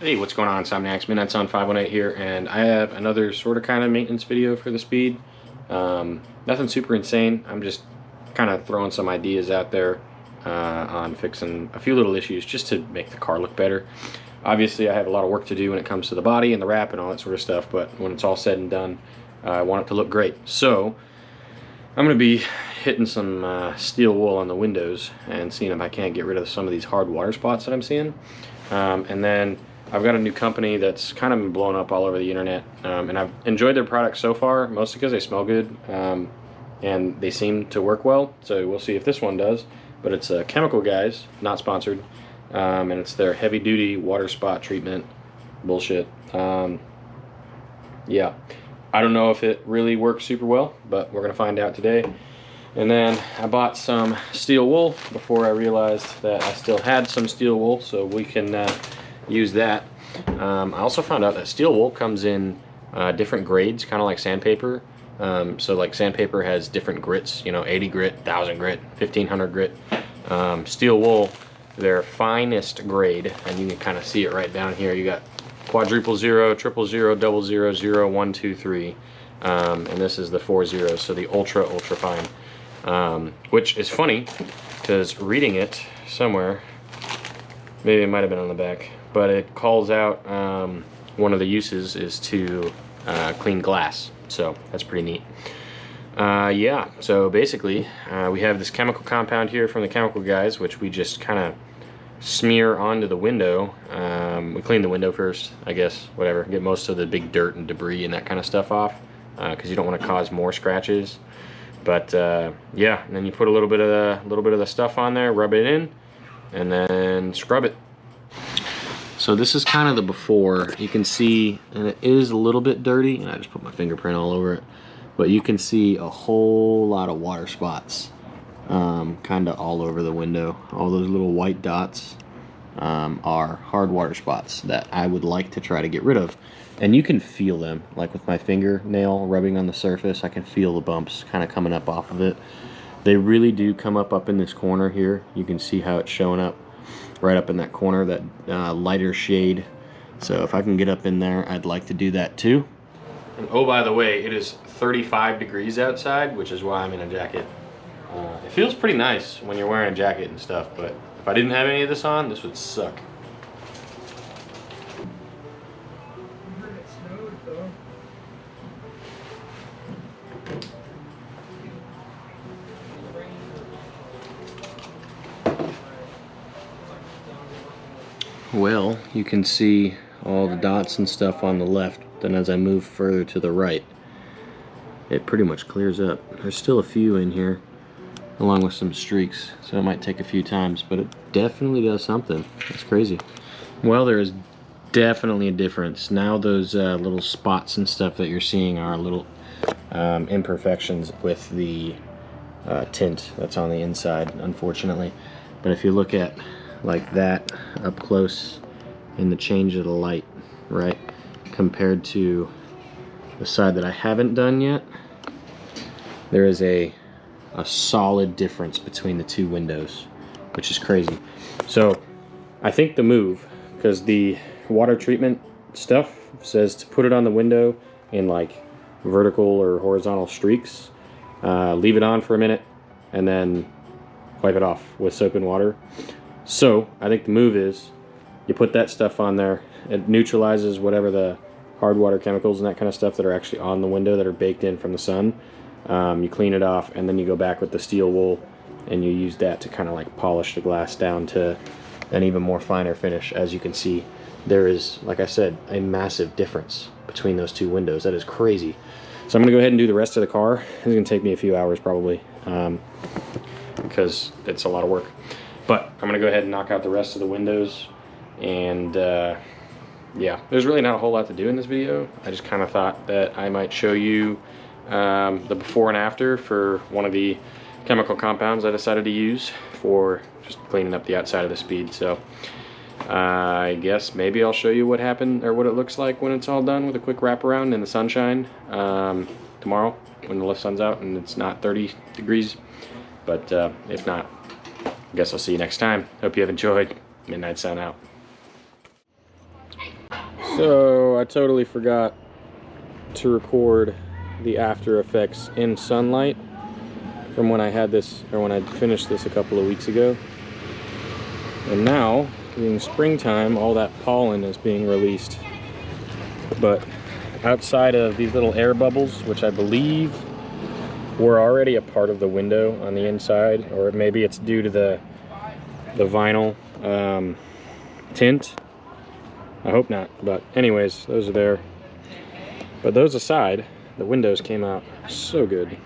Hey, what's going on, Insomniacs? Midnight's on 518 here, and I have another sort of kind of maintenance video for the Speed. Nothing super insane. I'm just kind of throwing some ideas out there on fixing a few little issues just to make the car look better. Obviously, I have a lot of work to do when it comes to the body and the wrap and all that sort of stuff, but when it's all said and done, I want it to look great. So I'm going to be hitting some steel wool on the windows and seeing if I can't get rid of some of these hard water spots that I'm seeing. And then I've got a new company that's kind of been blown up all over the internet, and I've enjoyed their products so far, mostly because they smell good and they seem to work well. So we'll see if this one does. But it's Chemical Guys, not sponsored, and it's their heavy-duty water spot treatment bullshit. Yeah, I don't know if it really works super well, but we're gonna find out today. And then I bought some steel wool before I realized that I still had some steel wool, so we can use that. I also found out that steel wool comes in different grades, kind of like sandpaper. So like sandpaper has different grits, you know, 80 grit, 1000 grit, 1500 grit. Steel wool, their finest grade, and you can kind of see it right down here. You got quadruple zero, triple zero, double zero, 0, 1, 2, 3. And this is the 4 zeros, so the ultra fine. Which is funny, because reading it somewhere, maybe it might have been on the back, but it calls out one of the uses is to clean glass, so that's pretty neat. Yeah, so basically we have this chemical compound here from the Chemical Guys, which we just kind of smear onto the window. We clean the window first, I guess, whatever, get most of the big dirt and debris and that kind of stuff off, because you don't want to cause more scratches. But yeah, and then you put a little bit of the stuff on there, rub it in, and then scrub it. So this is kind of the before. You can see, and it is a little bit dirty, and I just put my fingerprint all over it, but you can see a whole lot of water spots kind of all over the window. All those little white dots are hard water spots that I would like to try to get rid of. And you can feel them, like with my fingernail rubbing on the surface, I can feel the bumps kind of coming up off of it. They really do come up in this corner here. You can see how it's showing up right up in that corner, that lighter shade. So if I can get up in there, I'd like to do that too. And oh, by the way, it is 35 degrees outside, which is why I'm in a jacket. It feels pretty nice when you're wearing a jacket and stuff, but if I didn't have any of this on, this would suck. Well, you can see all the dots and stuff on the left, then as I move further to the right, it pretty much clears up. There's still a few in here, along with some streaks, so it might take a few times, but it definitely does something. That's crazy. Well, there is definitely a difference. Now those little spots and stuff that you're seeing are little imperfections with the tint that's on the inside, unfortunately. But if you look at like that up close in the change of the light, right, compared to the side that I haven't done yet, there is a solid difference between the two windows, which is crazy. So I think the move, because the water treatment stuff says to put it on the window in like vertical or horizontal streaks, leave it on for a minute, and then wipe it off with soap and water. So I think the move is you put that stuff on there. It neutralizes whatever the hard water chemicals and that kind of stuff that are actually on the window that are baked in from the sun. You clean it off, and then you go back with the steel wool and you use that to kind of like polish the glass down to an even more finer finish. As you can see, there is, like I said, a massive difference between those two windows. That is crazy. So I'm gonna go ahead and do the rest of the car. It's gonna take me a few hours probably, because it's a lot of work. But I'm gonna go ahead and knock out the rest of the windows, and yeah, there's really not a whole lot to do in this video. I just kind of thought that I might show you the before and after for one of the chemical compounds I decided to use for just cleaning up the outside of the Speed. So I guess maybe I'll show you what happened, or what it looks like when it's all done with a quick wraparound in the sunshine tomorrow when the sun's out and it's not 30 degrees. But if not, I guess I'll see you next time. Hope you have enjoyed. Midnight Sun out. So I totally forgot to record the after effects in sunlight from when I had this, or when I finished this a couple of weeks ago. And now, being springtime, all that pollen is being released. But outside of these little air bubbles, which I believe were already a part of the window on the inside, or maybe it's due to the vinyl tint. I hope not, but anyways, those are there. But those aside, the windows came out so good.